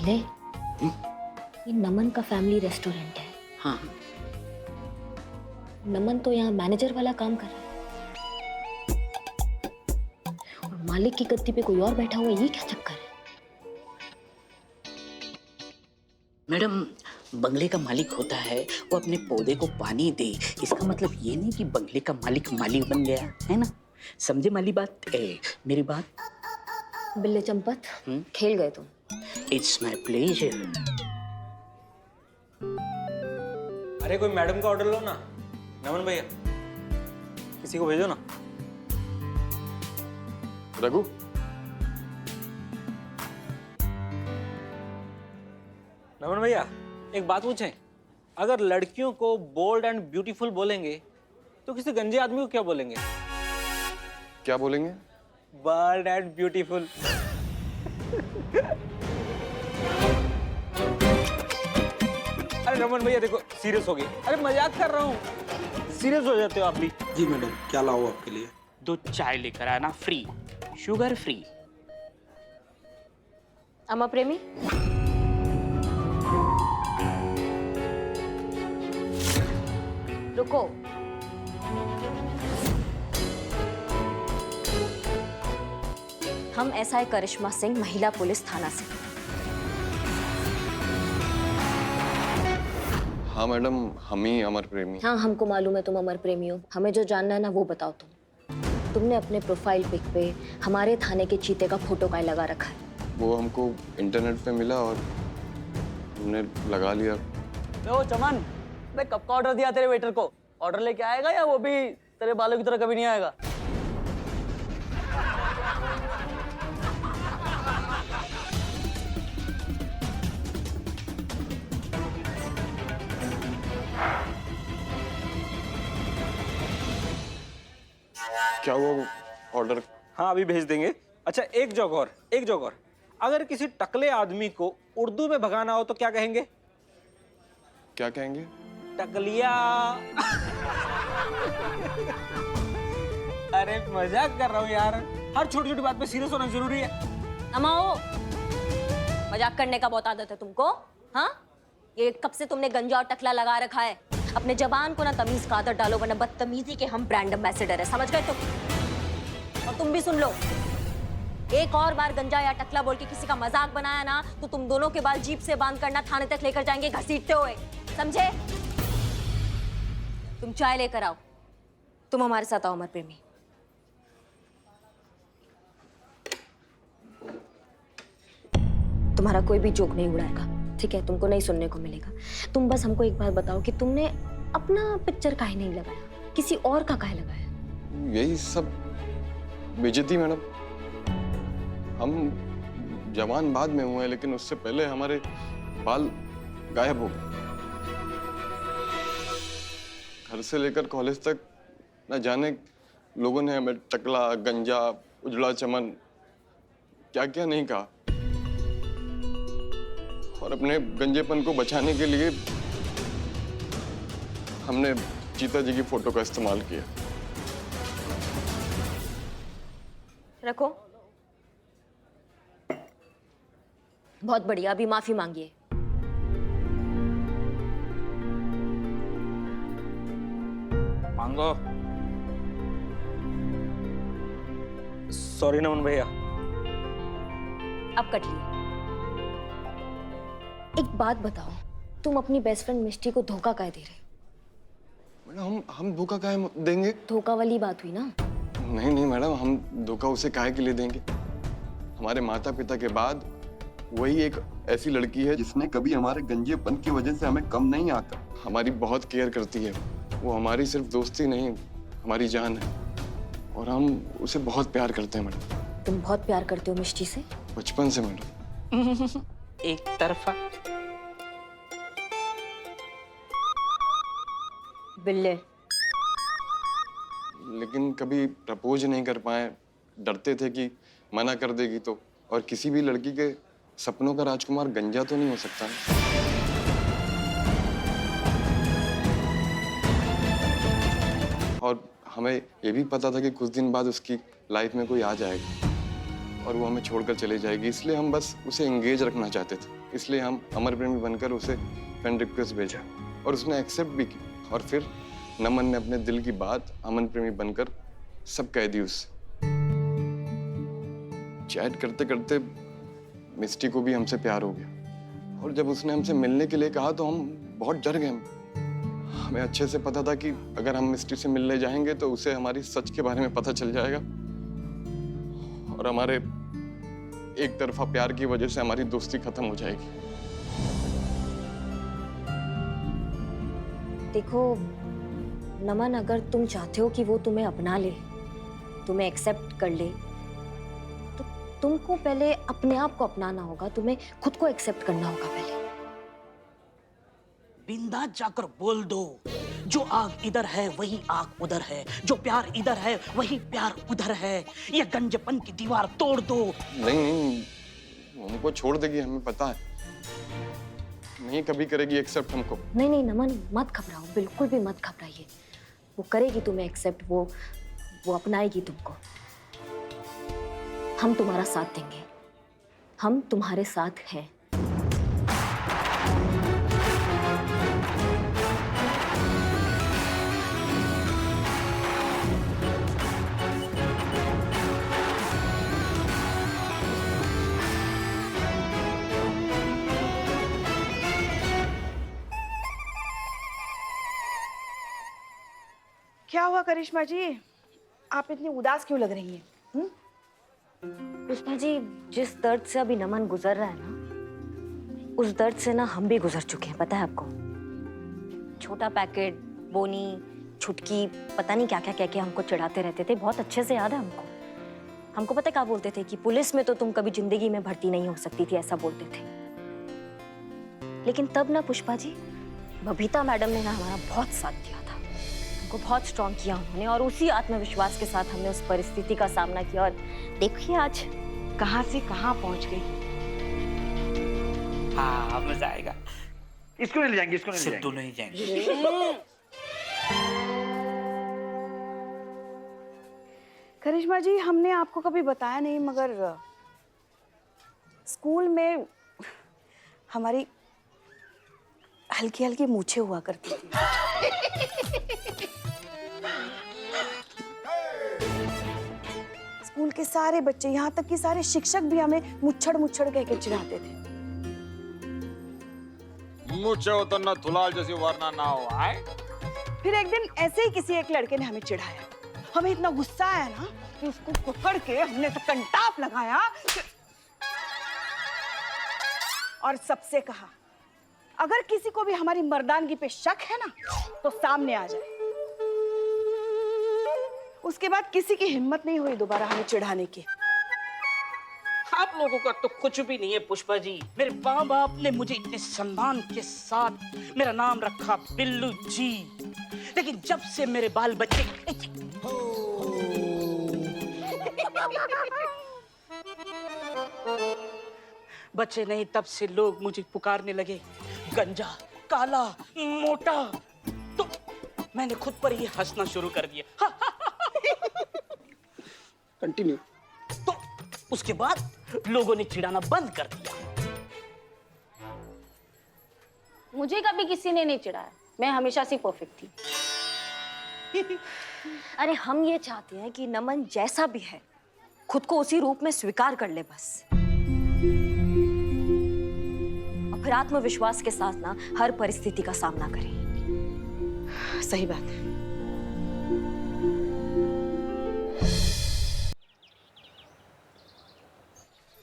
बिल्ले, ये नमन का फैमिली रेस्टोरेंट है। हाँ। नमन तो यहाँ मैनेजर वाला काम कर रहा है और मालिक की गद्दी पे कोई और बैठा हुआ है, ये क्या चक्कर है? मैडम, बंगले का मालिक होता है वो अपने पौधे को पानी दे, इसका मतलब ये नहीं कि बंगले का मालिक मालिक बन गया, है ना? समझे माली बात? मेरी बात? बिल्ले चंपत, खेल गए तुम। It's my pleasure. अरे कोई मैडम का ऑर्डर लो ना। नमन भैया, किसी को भेजो ना। रघु, नमन भैया, एक बात पूछें, अगर लड़कियों को बोल्ड एंड ब्यूटीफुल बोलेंगे तो किसी गंजे आदमी को क्या बोलेंगे? क्या बोलेंगे? Bold and beautiful. अरे नमन भैया देखो, सीरियस हो गए। अरे मजाक कर रहा हूँ, सीरियस हो जाते हो आप भी। जी मैडम, क्या लाऊं आपके लिए? 2 चाय लेकर आना, फ्री, शुगर फ्री। अमा प्रेमी, रुको। हम एसआई करिश्मा सिंह, महिला पुलिस थाना से। हाँ मैडम, हम ही अमर प्रेमी। हाँ, हमको मालूम है तुम अमर प्रेमी हो। हमें जो जानना है ना वो बताओ तुम। तुमने अपने प्रोफाइल पिक पे हमारे थाने के चीते का फोटो काहे लगा रखा है? वो हमको इंटरनेट पे मिला और हमने लगा लिया। ओ चमन, मैं कब का ऑर्डर दिया तेरे वेटर को? ऑर्डर लेके आएगा या वो भी तेरे बालों की तरह कभी नहीं आएगा? क्या वो ऑर्डर? हाँ, अभी भेज देंगे। अच्छा, एक जगह और, अगर किसी टकले आदमी को उर्दू में भगाना हो तो क्या कहेंगे? क्या कहेंगे? टकलिया। अरे मजाक कर रहा हूँ यार, हर छोटी छोटी बात पे सीरियस होना जरूरी है। अमाओ, मजाक करने का बहुत आदत है तुमको, हाँ? ये कब से तुमने गंजा और टकला लगा रखा है? अपने जबान को ना तमीज का आदत डालो, वरना बदतमीजी के हम ब्रांड एम्बेसडर है, समझ गए तुम? और तुम भी सुन लो, एक और बार गंजा या टकला बोल के किसी का मजाक बनाया ना तो तुम दोनों के बाल जीप से बांध करना थाने तक लेकर जाएंगे घसीटते हुए, समझे? तुम चाय लेकर आओ, तुम हमारे साथ आओ अमर प्रेमी। तुम्हारा कोई भी जोक नहीं उड़ाएगा, ठीक है? तुमको नहीं सुनने को मिलेगा। तुम बस हमको एक बात बताओ कि तुमने अपना पिक्चर काहे नहीं लगाया, किसी और का काहे लगाया? यही सब बेइज्जती मैडम। हम जवान बाद में हुए हैं, लेकिन उससे पहले हमारे बाल गायब हो गए। घर से लेकर कॉलेज तक न जाने लोगों ने हमें टकला, गंजा, उजड़ा चमन क्या क्या नहीं कहा। और अपने गंजेपन को बचाने के लिए हमने चीता जी की फोटो का इस्तेमाल किया। रखो। बहुत बढ़िया, अभी माफी मांगिए। मांगो। सॉरी नमन भैया। अब कट लिए। एक बात बताओ, तुम अपनी बेस्ट फ्रेंड मिष्टी को धोखा काहे दे रहे? मैडम, हम धोखा काहे देंगे? धोखा वाली बात हुई ना? नहीं नहीं मैडम, हम धोखा उसे काहे के लिए देंगे? हमारे माता पिता के बाद वही एक ऐसी लड़की है जिसने कभी हमारे गंजेपन की वजह से हमें कम नहीं आता। हमारी बहुत केयर करती है। वो हमारी सिर्फ दोस्ती नहीं, हमारी जान है। और हम उसे बहुत प्यार करते हैं मैडम। तुम बहुत प्यार करते हो मिष्टी से? बचपन से मैडम। एक तरफा। बिल्ले। लेकिन कभी प्रपोज नहीं कर पाए, डरते थे कि मना कर देगी तो। और किसी भी लड़की के सपनों का राजकुमार गंजा तो नहीं हो सकता ना। और हमें ये भी पता था कि कुछ दिन बाद उसकी लाइफ में कोई आ जाएगा। और वो हमें छोड़कर चली जाएगी, इसलिए हम बस उसे एंगेज रखना चाहते थे। इसलिए हम अमर प्रेमी बनकर उसे फ्रेंड रिक्वेस्ट भेजा और उसने एक्सेप्ट भी की। और फिर नमन ने अपने दिल की बात अमन प्रेमी बनकर सब कह दी उससे। चैट करते करते मिस्टी को भी हमसे प्यार हो गया और जब उसने हमसे मिलने के लिए कहा तो हम बहुत डर गए। हमें अच्छे से पता था कि अगर हम मिस्टी से मिलने जाएंगे तो उसे हमारी सच के बारे में पता चल जाएगा और हमारे एक तरफा प्यार की वजह से हमारी दोस्ती खत्म हो जाएगी। देखो नमन, अगर तुम चाहते हो कि वो तुम्हें अपना ले, तुम्हें एक्सेप्ट कर ले, तो तुमको पहले अपने आप को अपनाना होगा, तुम्हें खुद को एक्सेप्ट करना होगा पहले। बिंदास जाकर बोल दो, जो आग इधर है वही आग उधर है, जो प्यार इधर है वही प्यार उधर है। ये गंजपन की दीवार तोड़ दो। नहीं, हमको छोड़ देगी, हमें पता है। नहीं कभी करेगी एक्सेप्ट हमको। नहीं नहीं नमन, मत घबराओ, बिल्कुल भी मत घबराइए। वो करेगी तुम्हें एक्सेप्ट, वो अपनाएगी तुमको। हम तुम्हारा साथ देंगे, हम तुम्हारे साथ हैं। क्या हुआ करिश्मा जी, आप इतनी उदास क्यों लग रही हैं? पुष्पा जी, जिस दर्द से अभी नमन गुजर रहा है ना, उस दर्द से ना हम भी गुजर चुके हैं, पता है आपको। छोटा पैकेट, बोनी, छुटकी, पता नहीं क्या क्या कह के हमको चिढ़ाते रहते थे, बहुत अच्छे से याद है हमको। हमको पता क्या बोलते थे कि पुलिस में तो तुम कभी जिंदगी में भर्ती नहीं हो सकती थी, ऐसा बोलते थे। लेकिन तब ना पुष्पा जी, बबीता मैडम ने ना हमारा बहुत साथ दिया था, हमको बहुत स्ट्रॉन्ग किया उन्होंने, और उसी आत्मविश्वास के साथ हमने उस परिस्थिति का सामना किया और देखिए आज कहां से कहां पहुंच गई। हाँ, मजा आएगा। इसको नहीं ले जाएंगे, इसको नहीं ले सिर्फ जाएंगे। दोनों ही जाएंगे। करिश्मा जी, हमने आपको कभी बताया नहीं, मगर स्कूल में हमारी हल्की हल्की मूछें हुआ करती थी। स्कूल के सारे बच्चे, यहाँ तक कि सारे शिक्षक भी हमें मुच्छड़ मुच्छड़ कह के चिढ़ाते थे। मुझे तो न धुलाल जैसी वरना ना हो आए। फिर एक दिन ऐसे ही किसी एक लड़के ने हमें चिढ़ाया, हमें इतना गुस्सा आया ना कि उसको पकड़ के हमने तो कंटाप लगाया और सबसे कहा, अगर किसी को भी हमारी मर्दानगी पे शक है ना तो सामने आ जाए। उसके बाद किसी की हिम्मत नहीं हुई दोबारा हमें चिढ़ाने की। आप लोगों का तो कुछ भी नहीं है पुष्पा जी। मेरे माँ बाप ने मुझे इतने सम्मान के साथ मेरा नाम रखा बिल्लू जी, लेकिन जब से मेरे बाल बच्चे बच्चे नहीं, तब से लोग मुझे पुकारने लगे गंजा, काला, मोटा। तो मैंने खुद पर ही हंसना शुरू कर दिया। कंटिन्यू। तो उसके बाद लोगों ने चिढ़ाना बंद कर दिया। मुझे कभी किसी ने नहीं चिढ़ाया, मैं हमेशा से परफेक्ट थी। अरे हम ये चाहते हैं कि नमन जैसा भी है खुद को उसी रूप में स्वीकार कर ले बस, और फिर आत्मविश्वास के साथ ना हर परिस्थिति का सामना करे। सही बात है।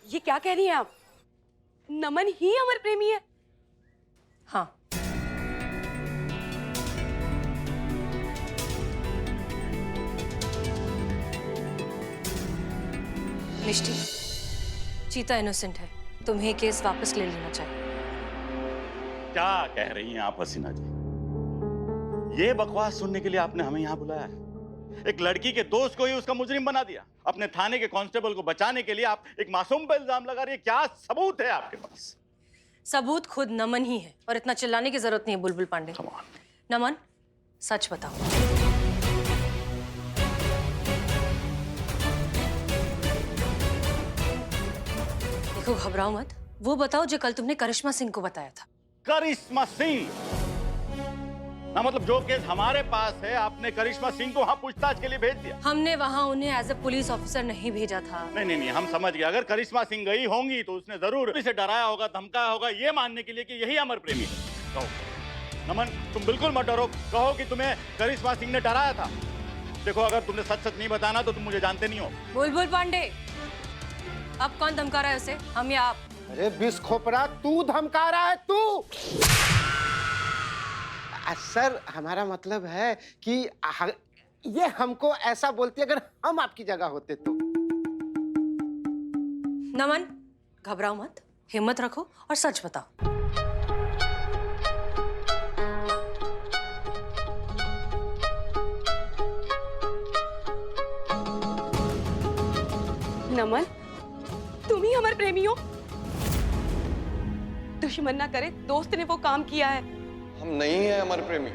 ये क्या कह रही हैं आप? नमन ही अमर प्रेमी है? हाँ, मिष्टी, चीता इनोसेंट है, तुम्हें केस वापस ले लेना चाहिए। क्या कह रही हैं आप हसीना जी? ये बकवास सुनने के लिए आपने हमें यहाँ बुलाया है? एक लड़की के दोस्त को ही उसका मुजरिम बना दिया। अपने थाने के कांस्टेबल को बचाने के लिए आप एक मासूम पे इल्जाम लगा रही है। क्या सबूत है आपके पास? सबूत खुद नमन ही है, और इतना चिल्लाने की जरूरत नहीं है बुलबुल पांडे। नमन, सच बताओ। देखो घबराओ मत, वो बताओ जो कल तुमने करिश्मा सिंह को बताया था। करिश्मा सिंह ना, मतलब जो केस हमारे पास है आपने करिश्मा सिंह को वहां पूछताछ के लिए भेज दिया? हमने वहां उन्हें एज ए पुलिस ऑफिसर नहीं भेजा था। नहीं, हम समझ गए। अगर करिश्मा सिंह गई होंगी तो उसने जरूर इसे डराया होगा, धमकाया होगा, ये मानने के लिए कि यही अमर प्रेमी है। कहो नमन, तुम बिल्कुल मत डरो, कहो कि तुम्हें करिश्मा सिंह ने डराया था। देखो, अगर तुमने सच नहीं बताना तो तुम मुझे जानते नहीं हो। बुलबुल पांडे, अब कौन धमका रहा है उसे, हम या आप? अरे बिस खोपड़ा, तू धमका रहा है, तू। सर, हमारा मतलब है कि ये हमको ऐसा बोलती अगर हम आपकी जगह होते तो। नमन, घबराओ मत, हिम्मत रखो और सच बताओ। नमन, तुम ही हमारे प्रेमी हो? दुश्मन ना करे, दोस्त ने वो काम किया है। हम नहीं हैं अमर प्रेमी।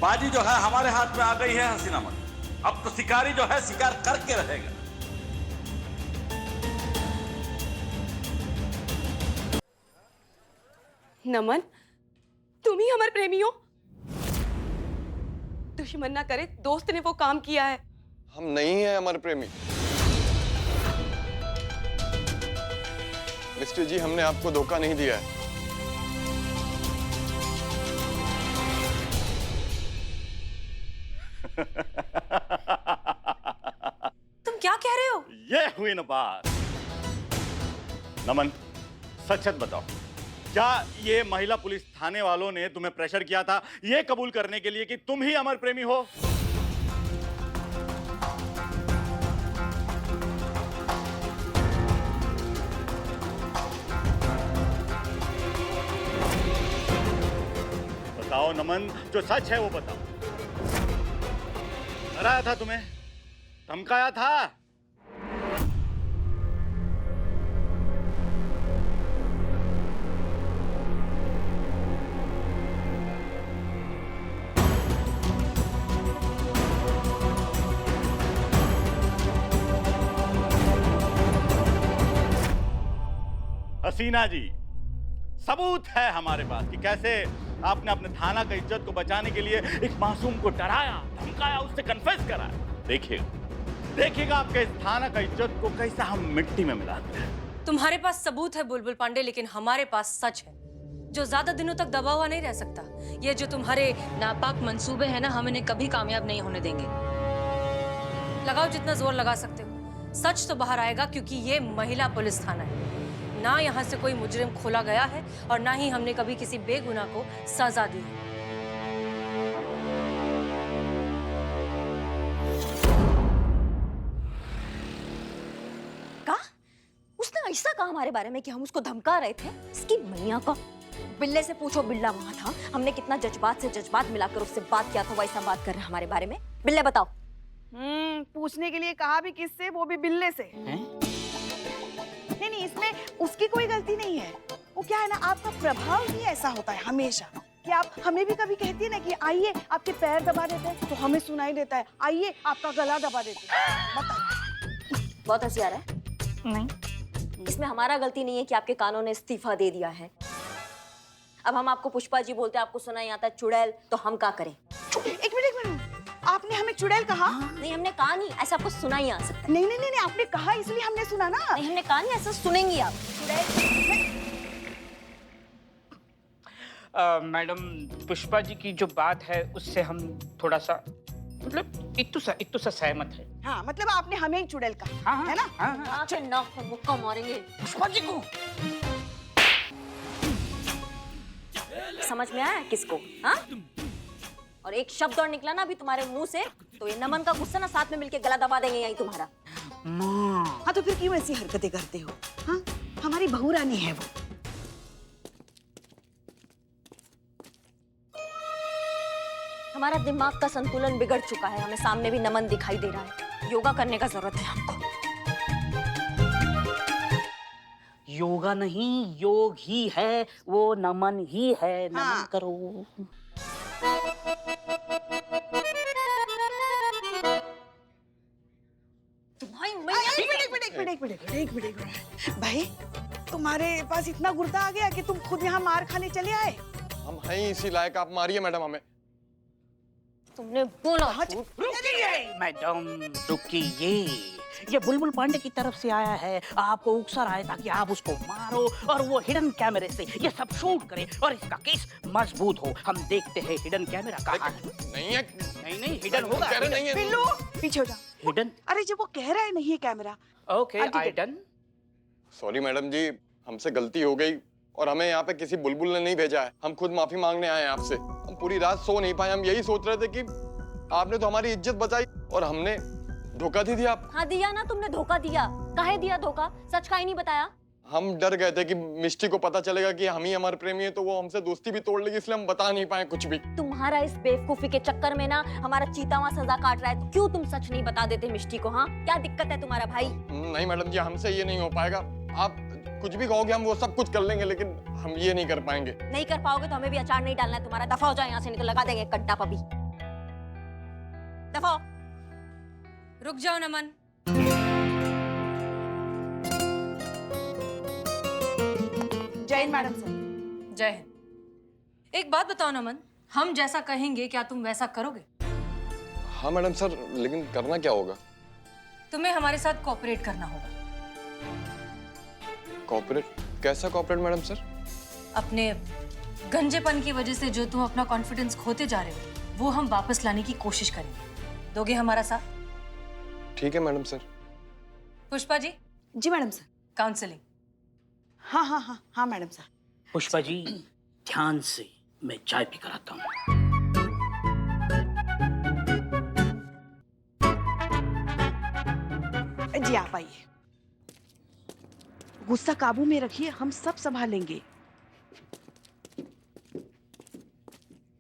बाजी जो है हमारे हाथ में आ गई है हसीना मन। अब तो शिकारी जो है शिकार करके रहेगा। नमन, तुम ही हमारे प्रेमी हो? दुश्मन ना करे, दोस्त ने वो काम किया है। हम नहीं हैं अमर प्रेमी। मिस्टर जी, हमने आपको धोखा नहीं दिया है। तुम क्या कह रहे हो? ये हुई न बात। नमन, सच सच बताओ, क्या ये महिला पुलिस थाने वालों ने तुम्हें प्रेशर किया था ये कबूल करने के लिए कि तुम ही अमर प्रेमी हो? बताओ नमन, जो सच है वो बताओ। डराया था तुम्हें, धमकाया था? हसीना जी, सबूत है हमारे पास कि कैसे आपने अपने थाना का इज्जत को बचाने के लिए एक मासूम को डराया, धमकाया, उससे कन्फेस कराया। देखिएगा आपके इस थाना का इज्जत को कैसा हम मिट्टी में मिलाते हैं। तुम्हारे पास सबूत है बुलबुल पांडे, लेकिन हमारे पास सच है जो ज्यादा दिनों तक दबा हुआ नहीं रह सकता। ये जो तुम्हारे नापाक मंसूबे हैं ना, हम इन्हें कभी कामयाब नहीं होने देंगे। लगाओ जितना जोर लगा सकते हो, सच तो बाहर आएगा, क्योंकि ये महिला पुलिस थाना है। ना यहाँ से कोई मुजरिम खोला गया है और ना ही हमने कभी किसी बेगुनाह को सजा दी है। का? उसने ऐसा कहा हमारे बारे में कि हम उसको धमका रहे थे? इसकी मैया का। बिल्ले से पूछो, बिल्ला वहां था। हमने कितना जज्बात से जज्बात मिलाकर उससे बात किया था, वैसा बात कर रहे हैं हमारे बारे में। बिल्ले बताओ। पूछने के लिए कहा भी किससे, वो भी बिल्ले से। नहीं, इसमें उसकी कोई गलती नहीं है। वो क्या है ना, आपका प्रभाव ही ऐसा होता है हमेशा कि आप हमें भी कभी कहती है ना कि आइए आपके पैर दबा देते हैं, तो हमें सुनाई देता है आइए आपका गला दबा देते हैं। बताइए। बहुत हंसी आ रहा है? नहीं, इसमें हमारा गलती नहीं है कि आपके कानों ने इस्तीफा दे दिया है। अब हम आपको पुष्पा जी बोलते हैं, आपको सुनाई आता है चुड़ैल, तो हम क्या करें? एक मिनट, आपने हमें चुड़ैल कहा? नहीं, हमने कहा नहीं, ऐसा आपको सुना ही आ सकता है। नहीं, आपने कहा इसलिए हमने सुना ना। नहीं, हमने कहा नहीं, ऐसा सुनेंगी आप। मैडम, पुष्पा जी की जो बात है उससे हम थोड़ा सा मतलब इत्तू सा सहमत है। हाँ, मतलब आपने हमें ही चुड़ैल कहा, है ना? हाँ, नाक पर मुक्का मारेंगे पुष्पा जी को। समझ में आया किसको? हाँ? और एक शब्द और निकला ना अभी तुम्हारे मुंह से, तो ये नमन का गुस्सा ना साथ में मिलके गला दबा देंगे यही तुम्हारा। हाँ, तो फिर क्यों ऐसी हरकतें करते हो? हाँ, हमारी बहू रानी है वो। हमारा दिमाग का संतुलन बिगड़ चुका है, हमें सामने भी नमन दिखाई दे रहा है। योगा करने का जरूरत है हमको। योगा नहीं, योग ही है, वो नमन ही है। नमन हाँ। करो। एक मिनट भाई, तुम्हारे पास इतना गुर्दा आ गया कि तुम खुद यहाँ मार खाने चले आए? हम हैं ही इसी लायक, आप मारिए मैडम हमें। तुमने बोला मैडम रुकिए, ये बुलबुल पांडे की तरफ से आया है, आपको उकसा रहा है ताकि आप उसको मारो और वो हिडन कैमरे से ये सब शूट करे और इसका केस मजबूत हो। हम देखते हैं हिडन कैमरा कहाँ है। नहीं है, नहीं हिडन होगा। कह रहे नहीं है। बिल्लू पीछे हो जा। हिडन। अरे जब वो कह रहा है नहीं है camera. Okay I done. Sorry madam ji, हमसे गलती हो गई और हमें यहाँ पे किसी बुलबुल ने नहीं भेजा है। हम खुद माफी मांगने आए हैं आपसे। हम पूरी रात सो नहीं पाए, हम यही सोच रहे थे कि आपने तो हमारी इज्जत बचाई और हमने धोखा दे दिया आप। हाँ दिया ना, तुमने धोखा दिया। काहे दिया धोखा? सच का ही नहीं बताया। हम डर गए थे कि मिष्टी को पता चलेगा कि हम ही हमारे प्रेमी है तो वो हमसे दोस्ती भी तोड़ लेगी, इसलिए हम बता नहीं पाए कुछ भी। तुम्हारा इस बेवकूफी के चक्कर में ना हमारा चीतावा सजा काट रहा है, तो क्यों तुम सच नहीं बता देते मिष्टी को? हाँ क्या दिक्कत है तुम्हारा भाई? नहीं मैडम जी, हमसे ये नहीं हो पाएगा। आप कुछ भी कहोगे हम वो सब कुछ कर लेंगे, लेकिन हम ये नहीं कर पाएंगे। नहीं कर पाओगे तो हमें भी अचार नहीं डालना है तुम्हारा। दफा हो जाए यहाँ से, नहीं तो लगा देंगे कट्टा पबी। दफा। रुक जाओ नमन। जय हिंद मैडम सर। जय हिंद। एक बात बताओ नमन, हम जैसा कहेंगे क्या तुम वैसा करोगे? हाँ मैडम सर, लेकिन करना क्या होगा? तुम्हें हमारे साथ कोऑपरेट करना होगा। कॉर्पोरेट? कैसा कॉर्पोरेट मैडम सर? अपने गंजेपन की वजह से जो तुम अपना कॉन्फिडेंस खोते जा रहे हो वो हम वापस लाने की कोशिश करेंगे। दोगे हमारा साथ? ठीक है मैडम सर। पुष्पा जी। जी मैडम सर। काउंसलिंग। हाँ हाँ हाँ हाँ मैडम सर। पुष्पा जी ध्यान से, मैं चाय पी कर आता हूँ। जी आप आइए। गुस्सा काबू में रखिए, हम सब संभाल लेंगे।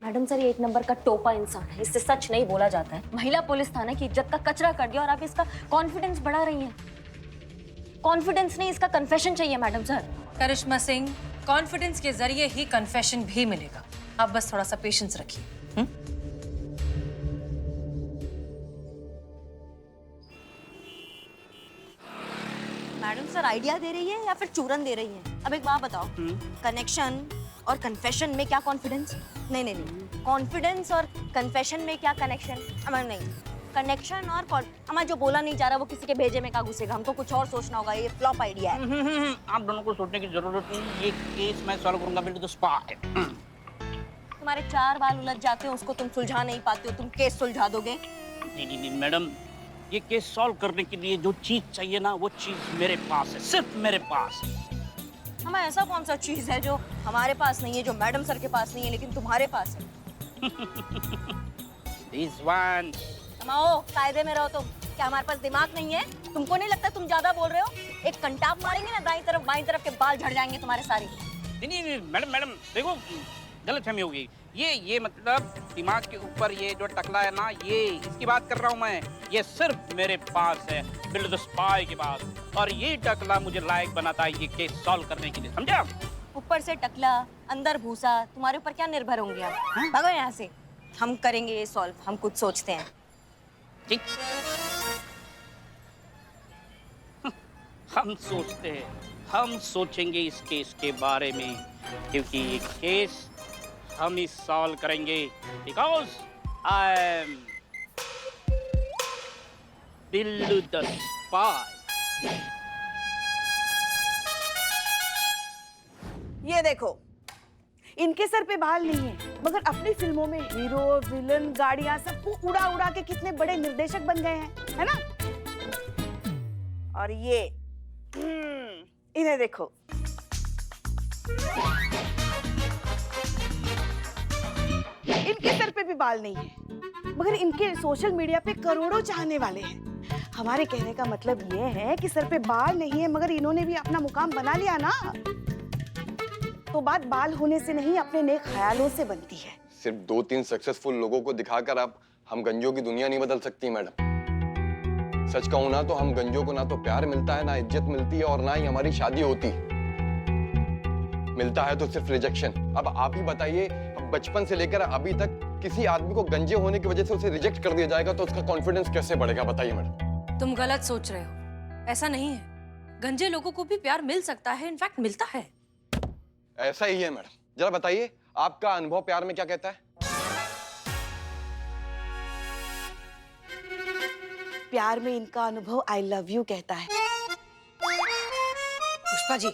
मैडम सर ये एक नंबर का टोपा इंसान है, इससे सच नहीं बोला जाता है। महिला पुलिस थाना की इज्जत का कचरा कर दिया और आप इसका कॉन्फिडेंस बढ़ा रही हैं। कॉन्फिडेंस नहीं, इसका कन्फेशन चाहिए मैडम सर। करिश्मा सिंह, कॉन्फिडेंस के जरिए ही कन्फेशन भी मिलेगा। आप बस थोड़ा सा पेशेंस रखिए। मैडम सर आइडिया दे रही है या फिर चूरन दे रही है? अब एक बात बताओ, कनेक्शन और कन्फेशन में क्या कॉन्फिडेंस? नहीं नहीं नहीं, कॉन्फिडेंस और कन्फेशन में क्या कनेक्शन? हमारा नहीं, कनेक्शन और हमारा जो बोला नहीं जा रहा वो किसी के भेजे में क्या घुसेगा? हमको कुछ और सोचना होगा, ये फ्लॉप आइडिया है। आप दोनों को सोचने की जरूरत नहीं, ये केस मैं सॉल्व करूंगा बिल्कुल स्पॉट। तुम्हारे 4 बाल उलझ जाते हैं, उसको तुम सुलझा नहीं पाते हो, तुम केस सुलझा दोगे? नहीं नहीं नहीं मैडम, ये केस सॉल्व करने के लिए जो चीज चाहिए ना वो चीज मेरे पास है, सिर्फ मेरे पास। हमें ऐसा कौन सा चीज है जो हमारे पास नहीं है, जो मैडम सर के पास नहीं है लेकिन तुम्हारे पास है? This one. ओ कायदे में रहो तुम। क्या हमारे पास दिमाग नहीं है? तुमको नहीं लगता तुम ज्यादा बोल रहे हो? एक कंटाप मारेंगे ना दाईं तरफ बाईं तरफ के बाल झड़ जाएंगे तुम्हारे सारे। नहीं नहीं मैडम मैडम देखो, गलतफहमी होगी। ये मतलब दिमाग के ऊपर ये जो टकला है ना, ये इसकी बात कर रहा हूँ मैं। ये सिर्फ मेरे पास है, बिल्कुल स्पाई के पास। और ये टकला मुझे लायक बनाता है ये केस सॉल्व करने के लिए, समझा? ऊपर से टकला, अंदर भूसा, तुम्हारे ऊपर क्या निर्भर होंगे हम? भागो यहाँ से, हम करेंगे ये सॉल्व, हम कुछ सोचते हैं। ठीक। हम सोचते हैं, हम सोचेंगे इस केस के बारे में, क्योंकि ये केस हम ही सॉल्व करेंगे, because I am Billu the spy. ये देखो, इनके सर पे बाल नहीं है, मगर अपनी फिल्मों में हीरो, विलन, गाड़ियां सबको उड़ा उड़ा के कितने बड़े निर्देशक बन गए हैं, है ना? और ये इन्हें देखो, इनके सर पे भी बाल नहीं है, मगर इनके सोशल मीडिया पे करोड़ों चाहने वाले हैं। हमारे कहने का मतलब ये है कि सर पे बाल नहीं है, मगर इन्होंने भी अपना मुकाम बना लिया ना। तो बात बाल होने से नहीं, अपने नेक ख्यालों से बनती है। सिर्फ 2-3 सक्सेसफुल लोगों को दिखाकर आप हम गंजों की दुनिया नहीं बदल सकती मैडम। सच कहूं ना तो हम गंजों को ना तो प्यार मिलता है, ना इज्जत मिलती है और ना ही हमारी शादी होती। मिलता है तो सिर्फ रिजेक्शन। अब आप ही बताइए, बचपन से लेकर अभी तक किसी आदमी को गंजे होने की वजह से उसे रिजेक्ट कर दिया जाएगा तो उसका कॉन्फिडेंस कैसे बढ़ेगा, बताइए मैडम। तुम गलत सोच रहे हो, ऐसा नहीं है। गंजे लोगों को भी प्यार मिल सकता है, इनफैक्ट मिलता है। ऐसा ही है मैडम। जरा बताइए आपका अनुभव प्यार में क्या कहता है? प्यार में इनका अनुभव आई लव यू कहता है। पुष्पा जी,